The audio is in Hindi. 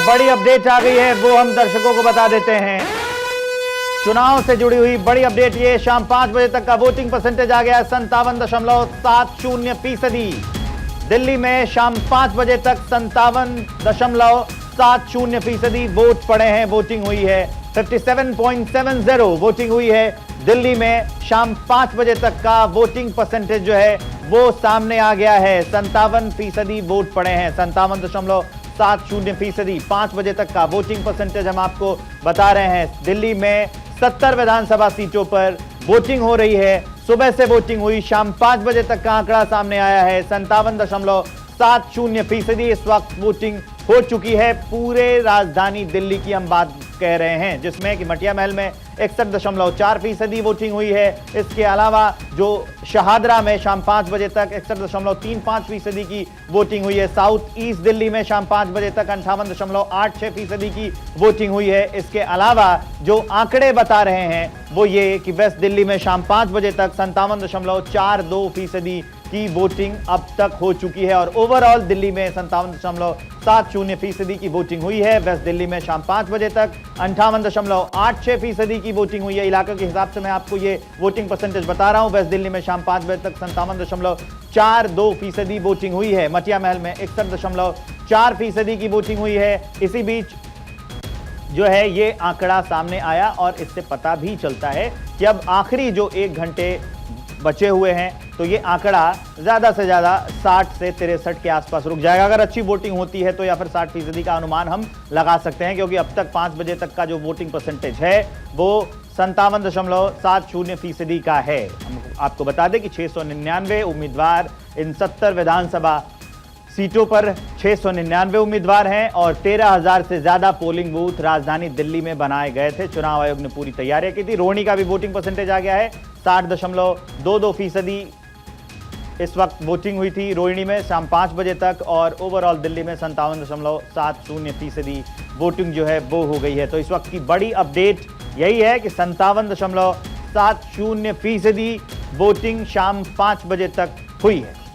बड़ी अपडेट आ गई है, वो हम दर्शकों को बता देते हैं। चुनाव से जुड़ी हुई बड़ी अपडेट, ये शाम 5 बजे तक का वोटिंग परसेंटेज आ गया 57.70%। दिल्ली में शाम 5 बजे तक 57.70% वोट पड़े हैं, वोटिंग हुई है। 57.70 वोटिंग हुई है दिल्ली में। शाम 5 बजे तक का वोटिंग परसेंटेज जो है वो सामने आ गया है। 57% वोट पड़े हैं, 57.70%। 5 बजे तक का वोटिंग परसेंटेज हम आपको बता रहे हैं। दिल्ली में 70 विधानसभा सीटों पर वोटिंग हो रही है। सुबह से वोटिंग हुई, शाम 5 बजे तक का आंकड़ा सामने आया है 57.70%। इस वक्त वोटिंग हो चुकी है पूरे राजधानी दिल्ली की हम बात कह रहे हैं, जिसमें कि मटिया महल में 61.4% वोटिंग हुई है। इसके अलावा जो शहादरा में शाम 5 बजे तक 61.35% की वोटिंग हुई है। साउथ ईस्ट दिल्ली में शाम 5 बजे तक 58.86% की वोटिंग हुई है। इसके अलावा जो आंकड़े बता रहे हैं वो ये कि वेस्ट दिल्ली में शाम 5 बजे तक 57.42% की वोटिंग अब तक हो चुकी है और ओवरऑल दिल्ली में 57.70% की वोटिंग हुई है। वेस्ट दिल्ली में शाम 5 बजे तक 58.86% की वोटिंग हुई है। इलाके के हिसाब से मैं आपको ये वोटिंग परसेंटेज बता रहा हूं। वेस्ट दिल्ली में शाम 5 बजे तक 57.42% वोटिंग हुई है। मटिया महल में 61.4% की वोटिंग हुई है। इसी बीच जो है ये आंकड़ा सामने आया और इससे पता भी चलता है कि अब आखिरी जो 1 घंटे बचे हुए हैं तो ये आंकड़ा ज्यादा से ज्यादा 60 से 63 के आसपास रुक जाएगा। अगर अच्छी वोटिंग होती है तो या फिर 60% का अनुमान हम लगा सकते हैं, क्योंकि अब तक 5 बजे तक का जो वोटिंग परसेंटेज है वो 57.70% का है। हम आपको बता दें कि 699 उम्मीदवार इन 70 विधानसभा सीटों पर 699 उम्मीदवार हैं और 13,000 से ज्यादा पोलिंग बूथ राजधानी दिल्ली में बनाए गए थे। चुनाव आयोग ने पूरी तैयारियां की थी। रोहिणी का भी वोटिंग परसेंटेज आ गया है 60.22%। इस वक्त वोटिंग हुई थी रोहिणी में शाम 5 बजे तक और ओवरऑल दिल्ली में 57.70% वोटिंग जो है वो हो गई है। तो इस वक्त की बड़ी अपडेट यही है कि 57.70% वोटिंग शाम 5 बजे तक हुई है।